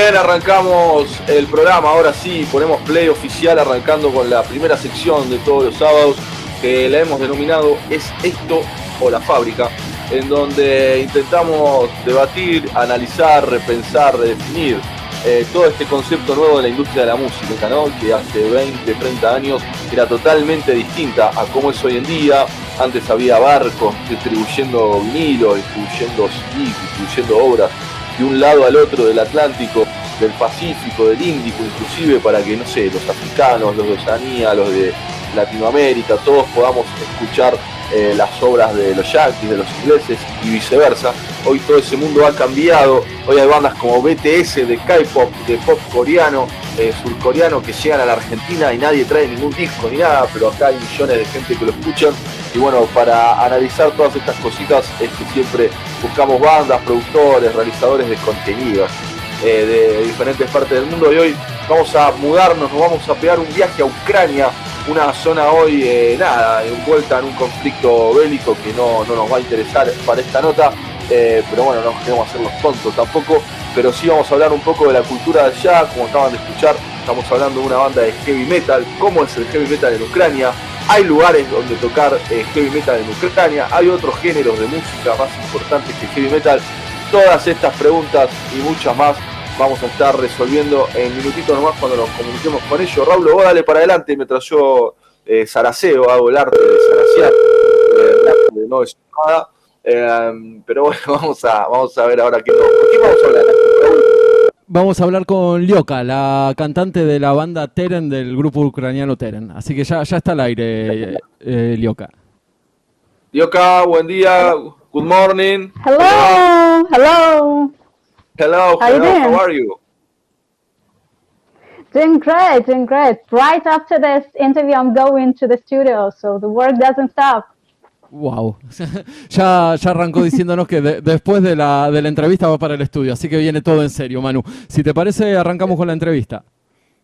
bien, arrancamos el programa, ahora sí, ponemos play oficial arrancando con la primera sección de todos los sábados que la hemos denominado ¿Es esto o la fábrica? En donde intentamos debatir, analizar, repensar, redefinir todo este concepto nuevo de la industria de la música, ¿no? Que hace 20, 30 años era totalmente distinta a cómo es hoy en día. Antes había barcos distribuyendo vinilos, distribuyendo CDs, distribuyendo obras de un lado al otro del Atlántico, del Pacífico, del Índico, inclusive para que, no sé, los africanos, los de Oceanía, los de Latinoamérica, todos podamos escuchar las obras de los yanquis, de los ingleses y viceversa. Hoy todo ese mundo ha cambiado. Hoy hay bandas como BTS de K-pop, de pop coreano, surcoreano, que llegan a la Argentina y nadie trae ningún disco ni nada, pero acá hay millones de gente que lo escuchan. Y bueno, para analizar todas estas cositas es que siempre buscamos bandas, productores, realizadores de contenidos de diferentes partes del mundo. Y hoy vamos a mudarnos, nos vamos a pegar un viaje a Ucrania, una zona hoy, envuelta en un conflicto bélico que no nos va a interesar para esta nota, pero bueno, no queremos hacerlos tontos tampoco, pero sí vamos a hablar un poco de la cultura de allá. Como acaban de escuchar, estamos hablando de una banda de heavy metal, cómo es el heavy metal en Ucrania. Hay lugares donde tocar heavy metal en Ucrania, hay otros géneros de música más importantes que el heavy metal. Todas estas preguntas y muchas más vamos a estar resolviendo en minutitos nomás cuando nos comuniquemos con ellos. Raúl, vos dale para adelante mientras yo zaraceo, hago el arte de zaracear, de no decir nada. Pero bueno, vamos a ver ahora qué vamos a hablar. Vamos a hablar con Lyoka, la cantante de la banda TEREN, del grupo ucraniano TEREN. Así que ya está al aire, Lyoka. Lyoka, buen día. Good morning. Hello. How are you? Doing great. Right after this interview, I'm going to the studio, so the work doesn't stop. Wow, ya arrancó diciéndonos que después de la entrevista va para el estudio, así que viene todo en serio, Manu. Si te parece, arrancamos con la entrevista.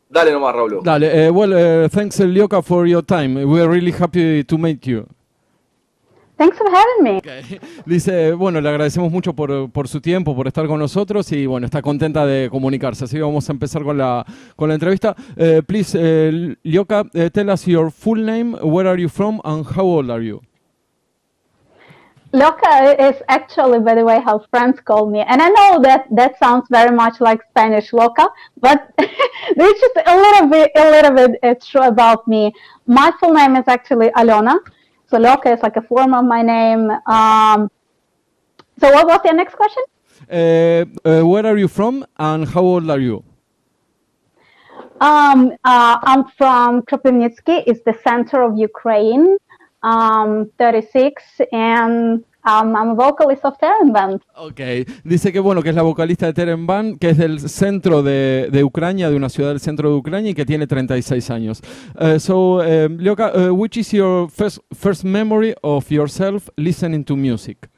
Dale nomás, Raúl. Dale, thanks Lyoka for your time. We are really happy to meet you. Thanks for having me. Okay. Dice, bueno, le agradecemos mucho por su tiempo, por estar con nosotros y bueno, está contenta de comunicarse. Así que vamos a empezar con la entrevista. Please, Lyoka, tell us your full name, where are you from and how old are you? Loca is actually, by the way, how friends call me. And I know that sounds very much like Spanish loca, but there's just a little bit it's true about me. My full name is actually Alona. So Loca is like a form of my name. So what was your next question? Where are you from and how old are you? I'm from Kropivnitsky. It's the center of Ukraine. 36 and I'm a vocalist of TEREN band. Okay, dice que bueno, que es la vocalista de TEREN band, que es del centro de Ucrania, de una ciudad del centro de Ucrania y que tiene 36 años. Lyoka, which is your first memory of yourself listening to music?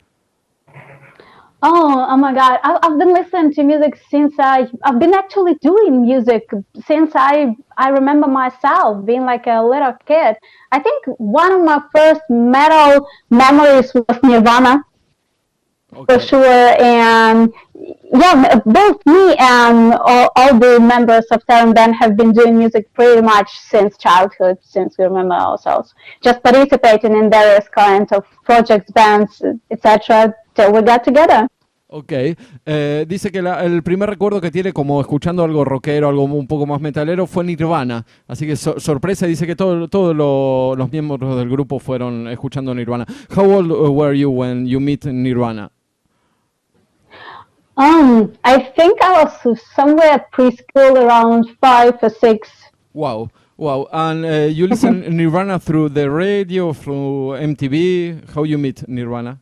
Oh my God! I've been listening to music since I've been actually doing music since I remember myself being like a little kid. I think one of my first metal memories was Nirvana, for sure. And yeah, both me and all the members of TEREN band have been doing music pretty much since childhood, since we remember ourselves. Just participating in various kinds of projects, bands, etc. till we got together. Ok, dice que el primer recuerdo que tiene como escuchando algo rockero, algo un poco más metalero, fue Nirvana. Así que sorpresa, dice que todos los miembros del grupo fueron escuchando Nirvana. How old were you when you met Nirvana? I think I was somewhere at preschool, around 5 or 6. Wow. And you listen Nirvana through the radio, through MTV? How you meet Nirvana?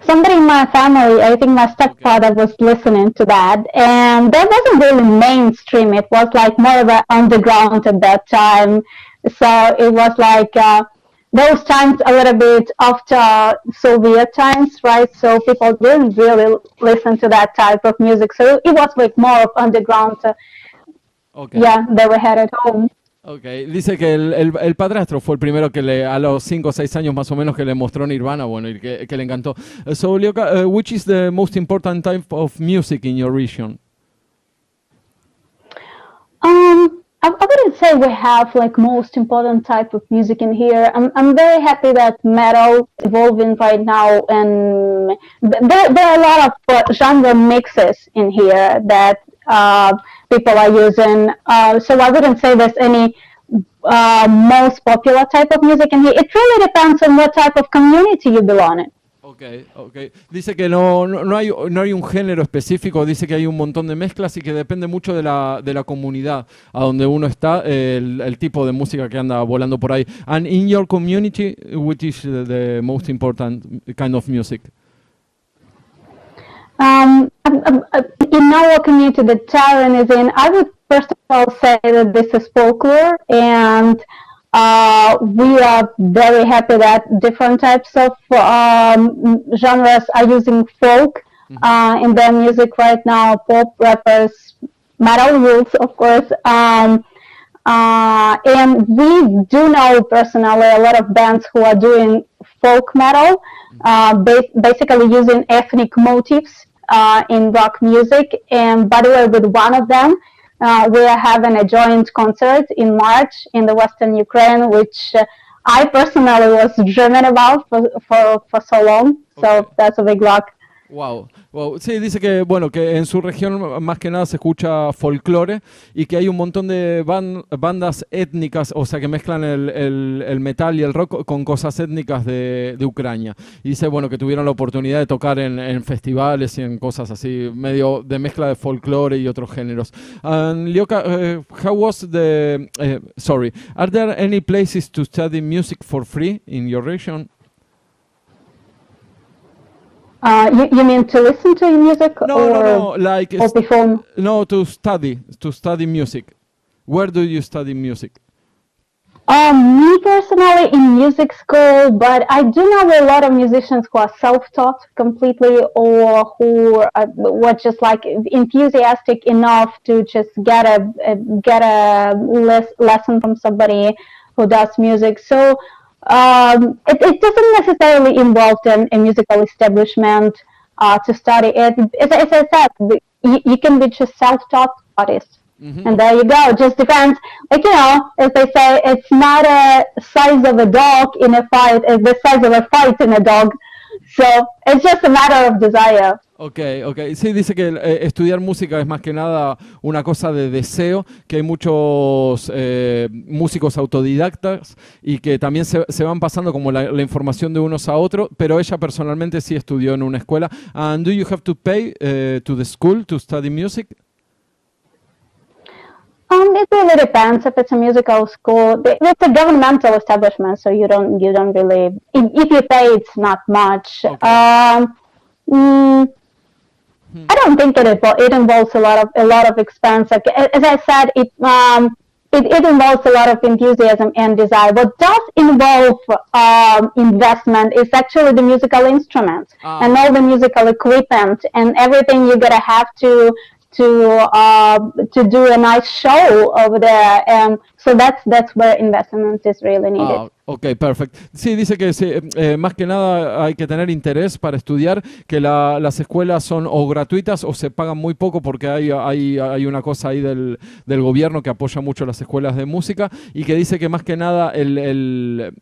Somebody in my family, I think my stepfather was listening to that, and that wasn't really mainstream. It was like more of an underground at that time. So it was like those times a little bit after Soviet times, right? So people didn't really listen to that type of music. So it was like more of underground. Yeah, they were had at home. Okay, dice que el padrastro fue el primero que a los 5 o 6 años más o menos que le mostró Nirvana, bueno, y que le encantó. So, Lyoka, which is the most important type of music in your region? I wouldn't say we have like most important type of music in here. I'm very happy that metal evolving right now, and there are a lot of genre mixes in here that people are using. So I wouldn't say there's any most popular type of music in here. It really depends on what type of community you belong in. Okay, okay. Dice que no hay un género específico, dice que hay un montón de mezclas y que depende mucho de la comunidad a donde uno está, el tipo de música que anda volando por ahí. And in your community, which is the most important kind of music? In our community that TEREN is in, I would first of all say that this is folklore, and we are very happy that different types of genres are using folk in their music right now. Pop, rappers, metal rules, of course. And we do know personally a lot of bands who are doing folk metal, basically using ethnic motifs in rock music. And by the way, with one of them, we are having a joint concert in March in the Western Ukraine, which I personally was dreaming about for so long. So that's a big rock. Wow, wow. Sí, dice que bueno, que en su región más que nada se escucha folclore y que hay un montón de bandas étnicas, o sea, que mezclan el metal y el rock con cosas étnicas de Ucrania. Y dice, bueno, que tuvieron la oportunidad de tocar en festivales y en cosas así, medio de mezcla de folclore y otros géneros. Lyoka, how was are there any places to study music for free in your region? You mean to listen to music No, like or perform? No, to study music. Where do you study music? Me personally in music school, but I do know a lot of musicians who are self-taught completely, or who were just like enthusiastic enough to just get a lesson from somebody who does music. So it doesn't necessarily involve a musical establishment to study it. As I said, you can be just self-taught artist. Mm-hmm. And there you go. It just depends. Like, as they say, it's not a size of a dog in a fight, it's the size of a fight in a dog. So it's just a matter of desire. Okay. Sí, dice que estudiar música es más que nada una cosa de deseo, que hay muchos músicos autodidactas y que también se van pasando como la información de unos a otros, pero ella personalmente sí estudió en una escuela. And do you have to pay to the school to study music? It really depends if it's a musical school. It's a governmental establishment, so you don't really. If you pay, it's not much. Okay. I don't think it involves a lot of expense. Like, as I said, it involves a lot of enthusiasm and desire. What does involve investment is actually the musical instruments and all the musical equipment and everything you're gonna have to do a nice show over there. So that's where investment is really needed. Ok, perfecto. Sí, dice que más que nada hay que tener interés para estudiar, que las escuelas son o gratuitas o se pagan muy poco porque hay una cosa ahí del gobierno que apoya mucho las escuelas de música y que dice que más que nada el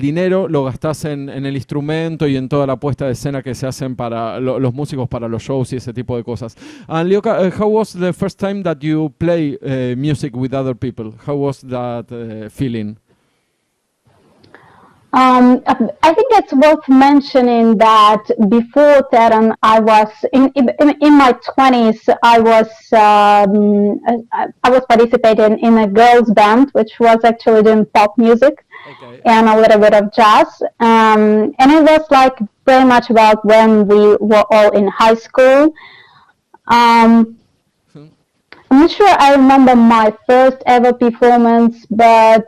dinero lo gastás en el instrumento y en toda la puesta de escena que se hacen para los músicos, para los shows y ese tipo de cosas. And Lyoka, how was the first time that you play music with other people? How was that feeling? I think it's worth mentioning that before TEREN, I was in my 20s. I was participating in a girls' band, which was actually doing pop music and a little bit of jazz. And it was like very much about when we were all in high school. I'm not sure I remember my first ever performance, but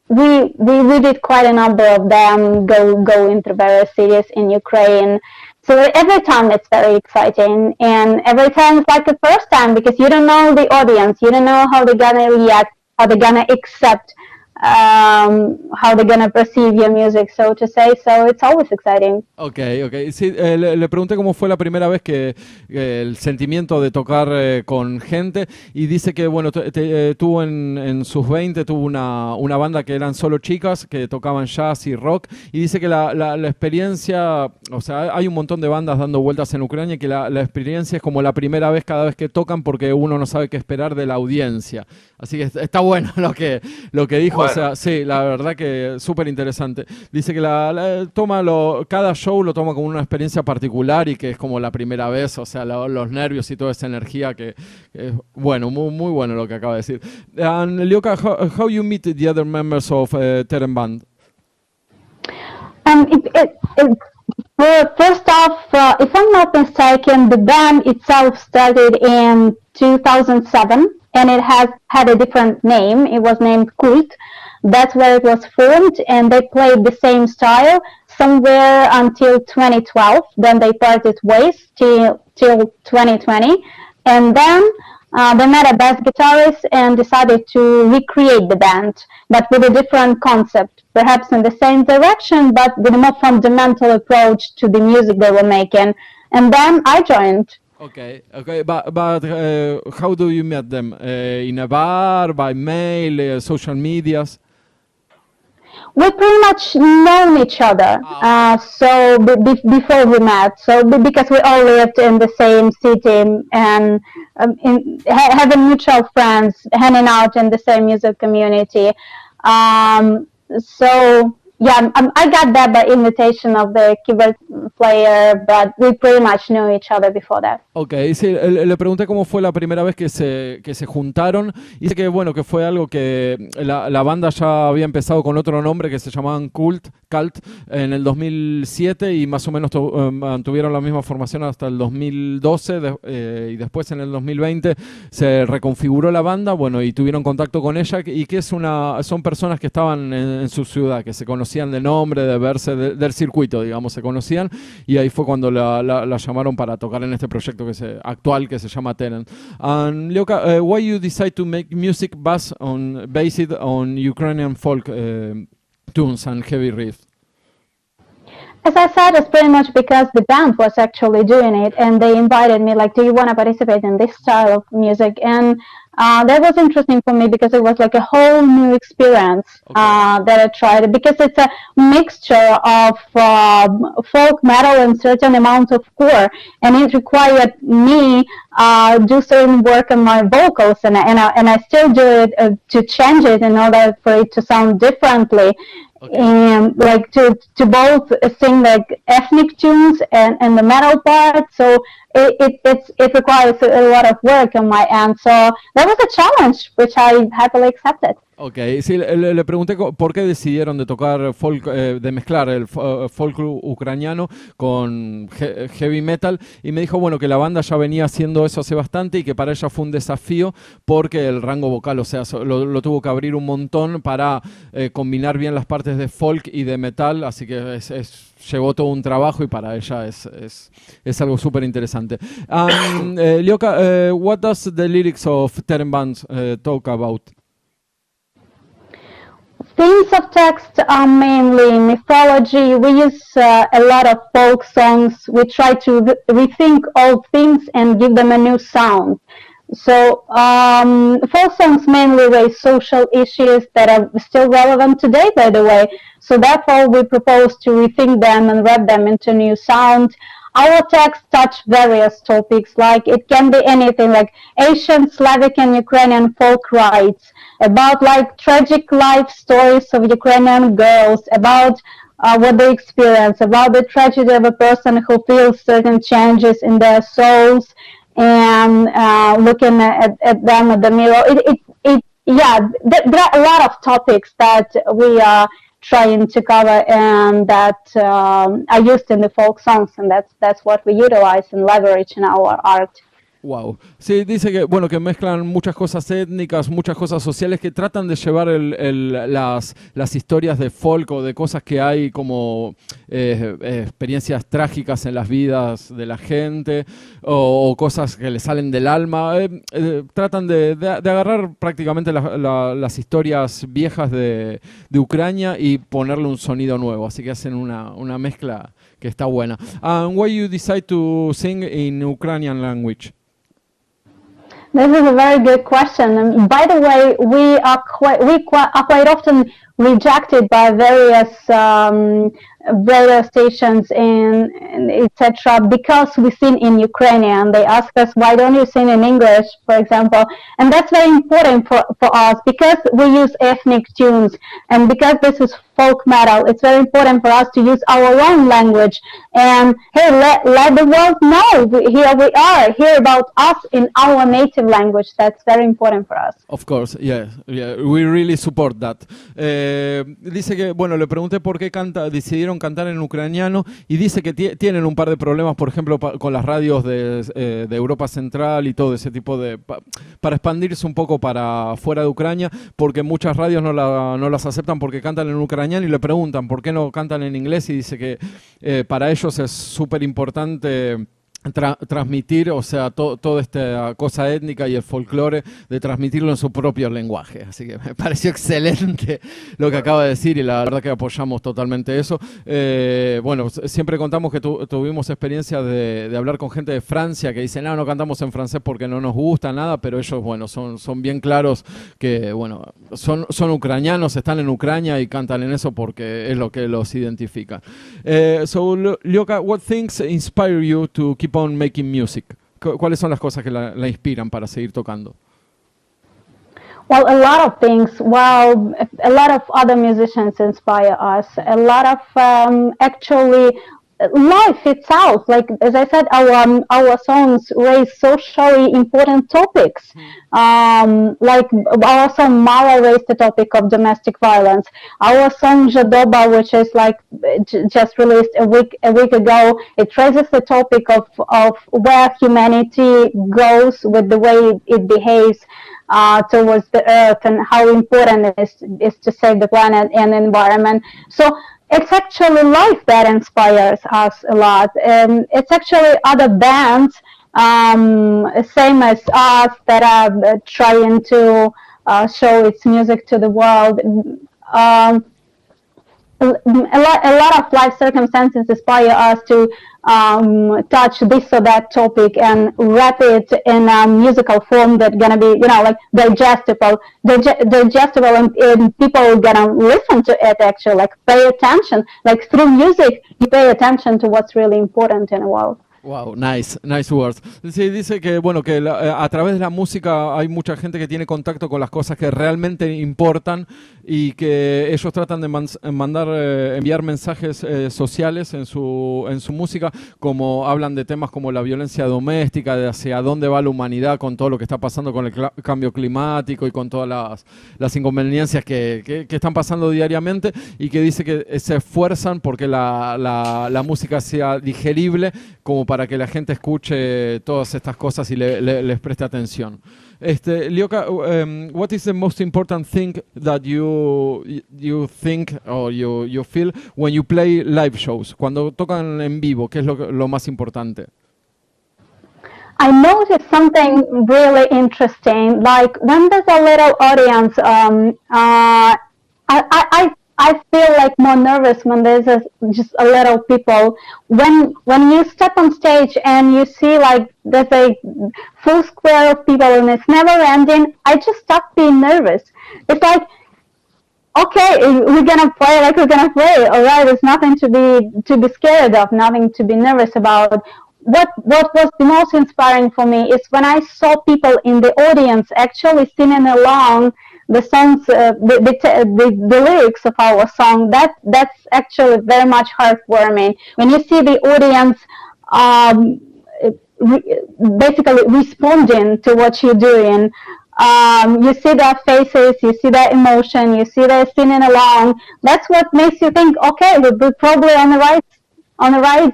we did quite a number of them go into various cities in Ukraine. So every time it's very exciting, and every time it's like the first time because you don't know the audience, you don't know how they're gonna react, how they're gonna accept how they're gonna perceive your music, so to say. So it's always exciting. Okay. Sí, le pregunté cómo fue la primera vez que el sentimiento de tocar con gente, y dice que bueno, tuvo en sus 20 tuvo una banda que eran solo chicas que tocaban jazz y rock, y dice que la experiencia, o sea, hay un montón de bandas dando vueltas en Ucrania, y que la experiencia es como la primera vez cada vez que tocan, porque uno no sabe qué esperar de la audiencia. Así que está bueno lo que dijo. Bueno. O sea, sí, la verdad que súper interesante. Dice que cada show lo toma como una experiencia particular, y que es como la primera vez, o sea, los nervios y toda esa energía que bueno, muy bueno lo que acaba de decir. And Lyoka, how you meet the other members of TEREN band? First off, if I'm not mistaken, the band itself started in 2007, and it has had a different name. It was named Cult. That's where it was formed, and they played the same style somewhere until 2012. Then they parted ways till 2020, and then they met a bass guitarist and decided to recreate the band, but with a different concept, perhaps in the same direction, but with a more fundamental approach to the music they were making. And then I joined. Okay, but how do you meet them? In a bar, by mail, social medias? We pretty much know each other, so before we met. So because we all lived in the same city, and having mutual friends, hanging out in the same music community. So yeah, I got that by invitation of the keyboard player, but we pretty much knew each other before that. Okay, sí, le pregunté cómo fue la primera vez que se juntaron, y dice que bueno, que fue algo que la banda ya había empezado con otro nombre que se llamaban Cult en el 2007, y más o menos mantuvieron la misma formación hasta el 2012, y después en el 2020 se reconfiguró la banda, bueno, y tuvieron contacto con ella, y que son personas que estaban en su ciudad, que se conocían de nombre, de verse, del circuito, digamos, se conocían, y ahí fue cuando la llamaron para tocar en este proyecto actual que se llama TEREN. And Lyoka, why you decide to make music based on Ukrainian folk tunes and heavy riffs? As I said, it's pretty much because the band was actually doing it, and they invited me, like, do you want to participate in this style of music? And that was interesting for me, because it was like a whole new experience that I tried, because it's a mixture of folk metal and certain amount of core, and it required me do certain work on my vocals, and I still do it to change it in order for it to sound differently. And like to both sing like ethnic tunes and the metal part, so it requires a lot of work on my end, so that was a challenge which I happily accepted. Okay, sí, le pregunté por qué decidieron de tocar folk, de mezclar el folk ucraniano con heavy metal, y me dijo bueno que la banda ya venía haciendo eso hace bastante, y que para ella fue un desafío porque el rango vocal, o sea, lo tuvo que abrir un montón para combinar bien las partes de folk y de metal, así que llevó todo un trabajo, y para ella es algo súper interesante. Lyoka, what does the lyrics of TEREN band talk about? Themes of text are mainly mythology. We use a lot of folk songs. We try to rethink old themes and give them a new sound. So folk songs mainly raise social issues that are still relevant today, by the way. So therefore we propose to rethink them and wrap them into new sound. Our texts touch various topics, like it can be anything like Asian, Slavic and Ukrainian folk rights, about like tragic life stories of Ukrainian girls, about what they experience, about the tragedy of a person who feels certain changes in their souls, and looking at them at the mirror. There are a lot of topics that we are trying to cover, and that are used in the folk songs, and that's what we utilize and leverage in our art. Wow. Sí, dice que bueno que mezclan muchas cosas étnicas, muchas cosas sociales, que tratan de llevar las historias de folk o de cosas que hay como experiencias trágicas en las vidas de la gente o cosas que le salen del alma. Tratan de agarrar prácticamente las historias viejas de Ucrania y ponerle un sonido nuevo. Así que hacen una mezcla que está buena. And why you decide to sing in Ukrainian language? This is a very good question. And by the way, we are quite often rejected by various radio stations and etc. because we sing in Ukrainian. They ask us, why don't you sing in English, for example? And that's very important for us because we use ethnic tunes and because this is folk metal, it's very important for us to use our own language. And hey, let the world know here we are, hear about us in our native language. That's very important for us. Of course, yeah, we really support that. Dice que, bueno, le pregunté por qué decidieron cantar en ucraniano y dice que tienen un par de problemas, por ejemplo, con las radios de Europa Central y todo ese tipo de... para expandirse un poco para fuera de Ucrania, porque muchas radios no las aceptan porque cantan en ucraniano y le preguntan por qué no cantan en inglés y dice que para ellos es súper importante transmitir, o sea, toda esta cosa étnica y el folclore, de transmitirlo en su propio lenguaje. Así que me pareció excelente lo que acaba de decir y la verdad que apoyamos totalmente eso. Bueno, siempre contamos que tuvimos experiencia de hablar con gente de Francia que dice, no cantamos en francés porque no nos gusta nada, pero ellos, bueno, son bien claros que, bueno, son ucranianos, están en Ucrania y cantan en eso porque es lo que los identifica. So, Lyoka, what things inspire you to keep on making music? ¿Cuáles son las cosas que la inspiran para seguir tocando? Well, a lot of things. Well, a lot of other musicians inspire us. A lot of actually life itself. Like as I said, our songs raise socially important topics. Like our song Mala raised the topic of domestic violence. Our song Jadoba, which is like just released a week ago, it raises the topic of where humanity goes with the way it behaves towards the earth and how important it is to save the planet and the environment. So it's actually life that inspires us a lot. It's actually other bands, same as us, that are trying to show its music to the world. A lot of life circumstances inspire us to touch this or that topic and wrap it in a musical form that's gonna be, like digestible, and people are gonna listen to it. Actually, like pay attention. Like through music, you pay attention to what's really important in the world. Wow, nice words. Sí, dice que bueno que a través de la música hay mucha gente que tiene contacto con las cosas que realmente importan y que ellos tratan de enviar mensajes sociales en su música, como hablan de temas como la violencia doméstica, de hacia dónde va la humanidad con todo lo que está pasando con el cambio climático y con todas las inconveniencias que están pasando diariamente, y que dice que se esfuerzan porque la música sea digerible como para que la gente escuche todas estas cosas y les preste atención. Lyoka, what is the most important thing that you think or you feel when you play live shows? Cuando tocan en vivo, ¿qué es lo más importante? I noticed something really interesting. Like when there's a little audience, I feel like more nervous when there's just a little people. When you step on stage and you see like there's a full square of people and it's never ending, I just stop being nervous. It's like, okay, we're gonna play like we're gonna play. All right, there's nothing to be scared of, nothing to be nervous about. What was the most inspiring for me is when I saw people in the audience actually singing along the songs, the lyrics of our song. That's actually very much heartwarming. When you see the audience basically responding to what you're doing, you see their faces, you see their emotion, you see their singing along. That's what makes you think, okay, we're probably on the on the right,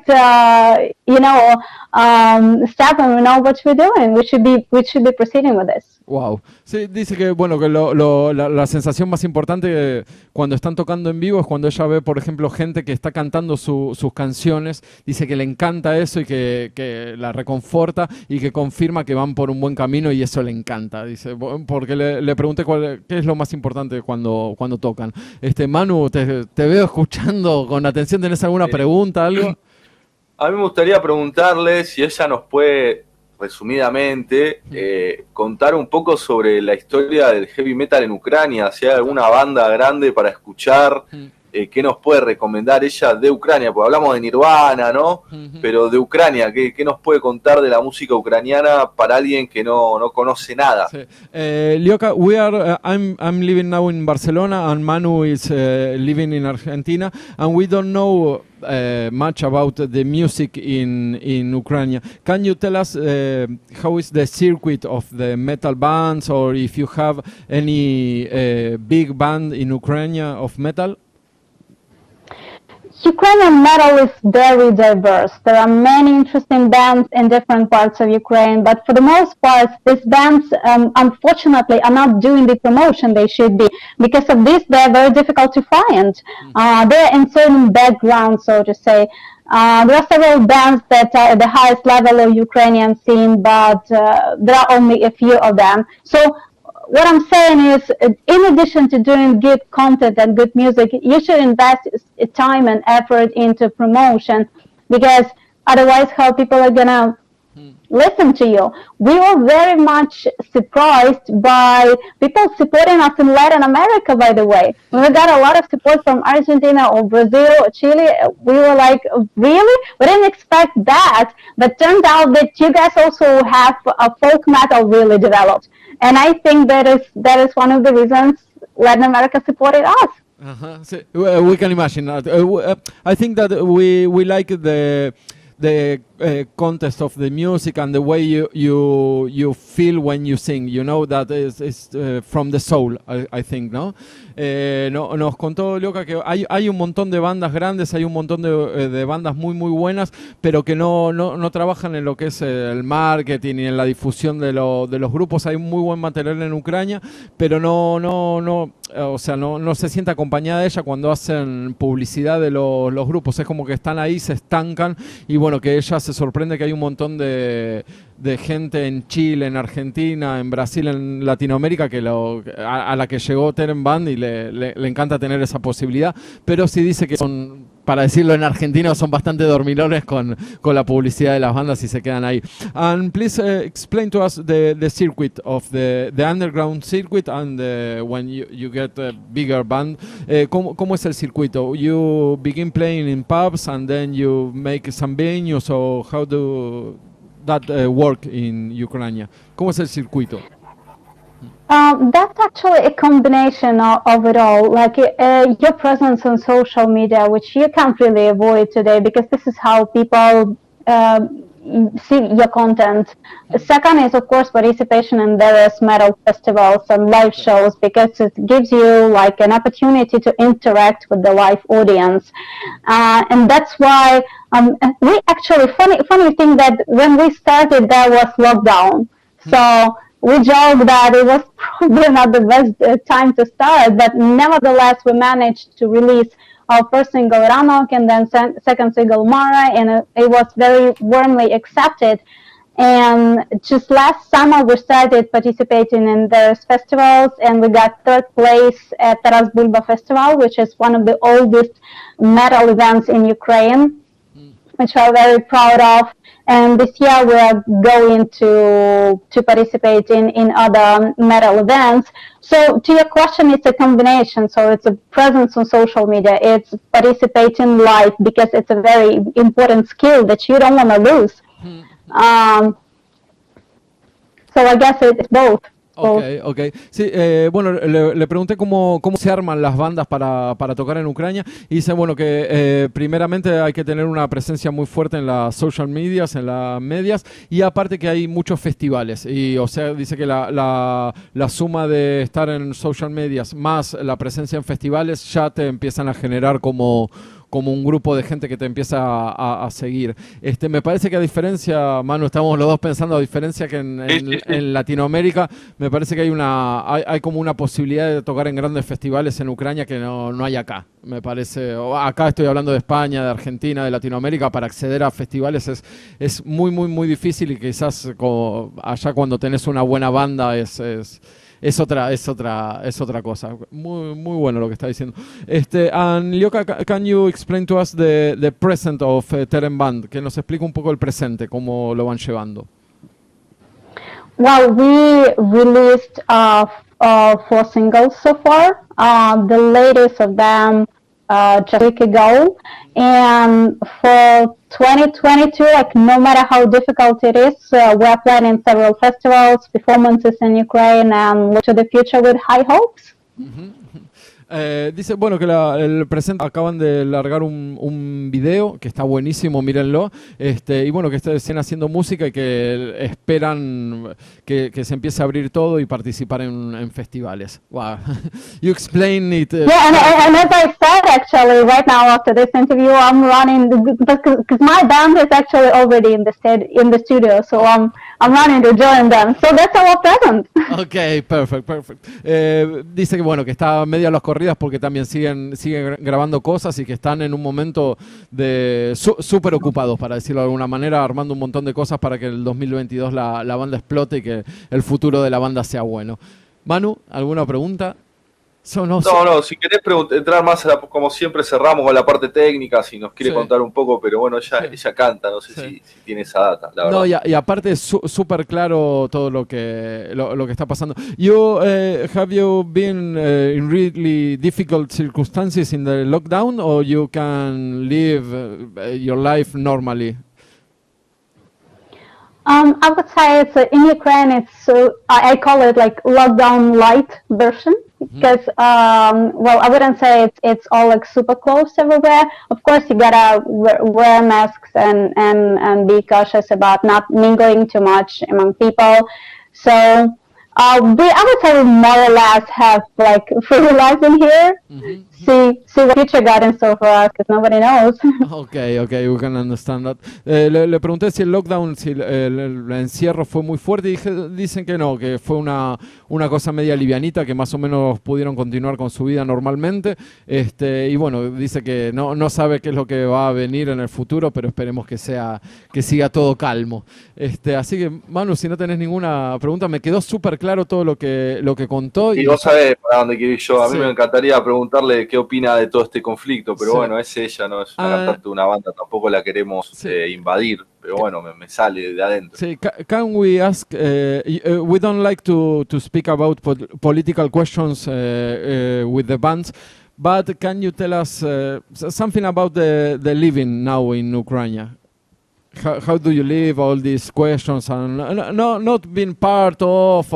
step, and we know what we're doing. We should be proceeding with this. Wow. Sí, dice que bueno que la sensación más importante cuando están tocando en vivo es cuando ella ve, por ejemplo, gente que está cantando sus canciones. Dice que le encanta eso y que la reconforta y que confirma que van por un buen camino y eso le encanta. Dice, porque le pregunté qué es lo más importante cuando tocan. Manu, te veo escuchando con atención. ¿Tenés alguna pregunta, algo? A mí me gustaría preguntarle si ella nos puede, resumidamente, contar un poco sobre la historia del heavy metal en Ucrania, si hay alguna banda grande para escuchar, ¿qué nos puede recomendar ella de Ucrania? Porque hablamos de Nirvana, ¿no? Pero de Ucrania, ¿qué nos puede contar de la música ucraniana para alguien que no conoce nada? Sí. Lioka, I'm living now in Barcelona and Manu is living in Argentina, and we don't know much about the music in Ukraine. Can you tell us how is the circuit of the metal bands, or if you have any big band in Ukraine of metal? Ukrainian metal is very diverse. There are many interesting bands in different parts of Ukraine, but for the most part, these bands, unfortunately, are not doing the promotion they should be. Because of this, they're very difficult to find. They're in certain backgrounds, so to say. There are several bands that are at the highest level of Ukrainian scene, but there are only a few of them. So what I'm saying is, in addition to doing good content and good music, you should invest time and effort into promotion, because otherwise how people are gonna listen to you. We were very much surprised by people supporting us in Latin America, by the way. We got a lot of support from Argentina or Brazil or Chile. We were like, really? We didn't expect that, but turned out that you guys also have a folk metal really developed. And I think that is one of the reasons Latin America supported us. So, we can imagine that. I think that we like the context of the music and the way you feel when you sing. You know, that is from the soul, I think, ¿no? Nos contó Lioka que hay un montón de bandas grandes, hay un montón de bandas muy muy buenas, pero que no trabajan en lo que es el marketing y en la difusión de los grupos. Hay muy buen material en Ucrania, pero o sea, no se siente acompañada de ella cuando hacen publicidad de los grupos. Es como que están ahí, se estancan, y bueno, que ella se sorprende que hay un montón de gente en Chile, en Argentina, en Brasil, en Latinoamérica, a la que llegó TEREN Band y le encanta tener esa posibilidad, pero sí dice que son, para decirlo en argentino, son bastante dormilones con la publicidad de las bandas y se quedan ahí. And please explain to us the circuit of the underground circuit and when you get a bigger band. ¿Cómo es el circuito? You begin playing in pubs and then you make some venues, or how do that work in Ucrania? ¿Cómo es el circuito? That's actually a combination of it all, like your presence on social media, which you can't really avoid today, because this is how people see your content. Second is, of course, participation in various metal festivals and live shows, because it gives you like an opportunity to interact with the live audience. And that's why we actually, funny thing that when we started, there was lockdown. So we joke that it was probably not the best time to start, but nevertheless, we managed to release our first single, Ranok, and then second single, Mara, and it was very warmly accepted. And just last summer, we started participating in various festivals, and we got third place at Taras Bulba Festival, which is one of the oldest metal events in Ukraine, which we are very proud of. And this year we are going to participate in other metal events. So to your question, it's a combination. So it's a presence on social media, it's participating live, because it's a very important skill that you don't want to lose. So I guess it's both. Okay. Sí, bueno, le pregunté cómo se arman las bandas para tocar en Ucrania, y dice, bueno, que primeramente hay que tener una presencia muy fuerte en las social medias, en las medias, y aparte que hay muchos festivales, y o sea, dice que la suma de estar en social medias más la presencia en festivales ya te empiezan a generar como como un grupo de gente que te empieza a seguir. Me parece que a diferencia, Manu, estamos los dos pensando, a diferencia que en Latinoamérica, me parece que hay como una posibilidad de tocar en grandes festivales en Ucrania que no hay acá. Me parece, acá estoy hablando de España, de Argentina, de Latinoamérica, para acceder a festivales es muy, muy, muy difícil, y quizás allá cuando tenés una buena banda es otra cosa. Muy, muy bueno lo que está diciendo. And Lyoka, can you explain to us the present of TEREN Band? Que nos explique un poco el presente, cómo lo van llevando. Well, we released 4 singles so far. The latest of them just a week ago. And for 2022, like no matter how difficult it is, we're planning several festivals, performances in Ukraine, and look to the future with high hopes. Mm-hmm. Dice, bueno, que el presente acaban de largar un video que está buenísimo, mírenlo, y bueno, que estén haciendo música y que esperan que se empiece a abrir todo y participar en festivales. Wow. You explain it. Yeah, and as I said, actually, right now after this interview, I'm running, because my band is actually already in the studio, so I'm running to join them. So that's our present. Okay, perfect. Dice que bueno, que está medio a las corridas porque también siguen grabando cosas y que están en un momento de súper ocupados, para decirlo de alguna manera, armando un montón de cosas para que el 2022 la banda explote y que el futuro de la banda sea bueno. Manu, ¿alguna pregunta? No, si querés entrar más, como siempre cerramos con la parte técnica, si nos quiere contar un poco, pero bueno, ella canta, no sé si tiene esa data, la verdad. No, y aparte es súper claro todo lo que está pasando. Have you been in really difficult circumstances in the lockdown, or you can live your life normally? I would say in Ukraine, I call it like lockdown light version. Because, well, I wouldn't say it's all like super close everywhere. Of course, you gotta wear masks and be cautious about not mingling too much among people. So, I would say we more or less have like free life in here. Mm-hmm. See what future got in store for us, because nobody knows. Okay, we can understand that. Le pregunté si el lockdown, si el encierro fue muy fuerte, y dicen que no, que fue una cosa media livianita, que más o menos pudieron continuar con su vida normalmente. Y bueno, dice que no sabe qué es lo que va a venir en el futuro, pero esperemos que siga todo calmo. Así que, Manu, si no tenés ninguna pregunta, me quedó súper claro todo lo que contó. Y vos sabés para dónde quiero ir yo. A mí me encantaría preguntarle qué opina de todo este conflicto, pero bueno, es ella, no es una cantante de una banda, tampoco la queremos invadir, pero bueno, me sale de adentro. Sí, can we ask, we don't like to speak about political questions with the bands, but can you tell us something about the living now in Ukraine? How do you live all these questions, and not being part of,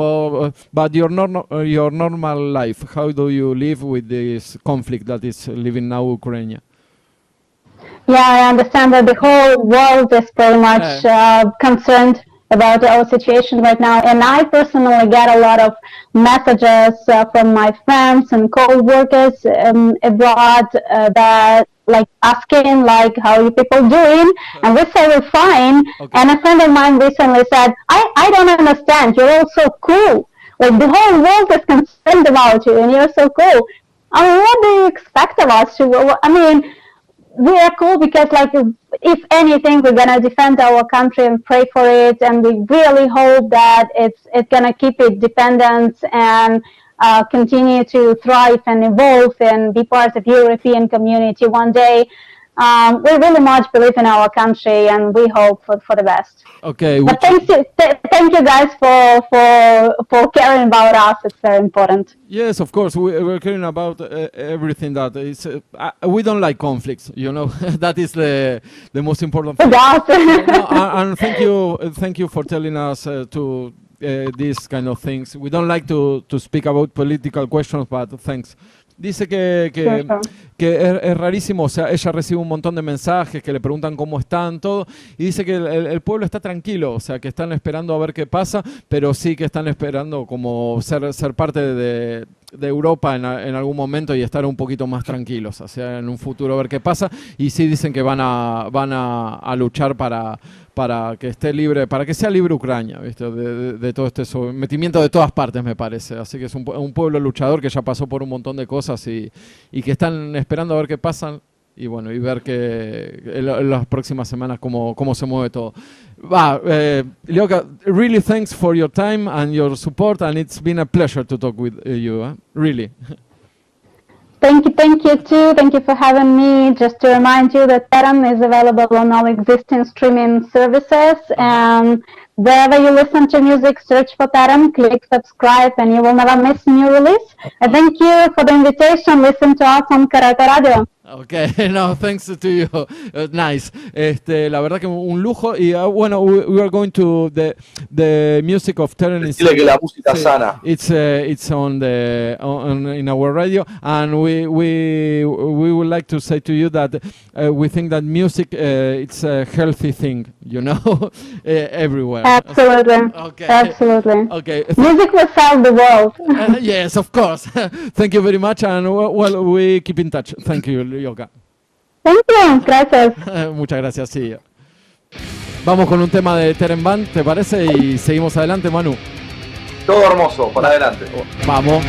but your normal life? How do you live with this conflict that is living now Ukraine? Yeah, I understand that the whole world is pretty much concerned about our situation right now, and I personally get a lot of messages from my friends and co-workers abroad that like asking like how you people doing, and we say we're fine. Okay. And a friend of mine recently said, I don't understand, you're all so cool, like the whole world is concerned about you and you're so cool. I mean, what do you expect of us? I mean, we are cool because like if anything we're gonna defend our country and pray for it, and we really hope that it's gonna keep its independence and continue to thrive and evolve and be part of European community one day. We really much believe in our country, and we hope for the best. Okay. But thank you guys for caring about us. It's very important. Yes, of course. We're caring about everything that is. We don't like conflicts, you know. That is the most important thing. And thank you for telling us to these kind of things. We don't like to speak about political questions, but thanks. Dice que es rarísimo, o sea, ella recibe un montón de mensajes que le preguntan cómo están, todo, y dice que el pueblo está tranquilo, o sea, que están esperando a ver qué pasa, pero sí que están esperando como ser parte de Europa en algún momento y estar un poquito más tranquilos, o sea, en un futuro ver qué pasa. Y sí dicen que van a luchar para que esté libre, para que sea libre Ucrania, ¿viste? De todo este sometimiento de todas partes, me parece. Así que es un pueblo luchador que ya pasó por un montón de cosas y que están esperando a ver qué pasa. Y bueno, y ver que en las próximas semanas cómo se mueve todo. Lyoka, really thanks for your time and your support, and it's been a pleasure to talk with you, really. Thank you too. Thank you for having me. Just to remind you that TEREN is available on all existing streaming services, and wherever you listen to music, search for TEREN, click subscribe, and you will never miss a new release. And thank you for the invitation. Listen to us on Careta Radio. Okay, no, thanks to you. Nice. La verdad que un lujo. Y bueno, we are going to the music of TEREN. Decirle que la música sana. It's on in our radio, and we would like to say to you that we think that music it's a healthy thing, you know, everywhere. Absolutely. Okay. Absolutely. Okay. Music will save the world. Yes, of course. Thank you very much, and well, we keep in touch. Thank you, Lyoka. Thank you. Gracias. Muchas gracias, sí. Vamos con un tema de TEREN Band, ¿te parece? Y seguimos adelante, Manu. Todo hermoso, para adelante. Vamos.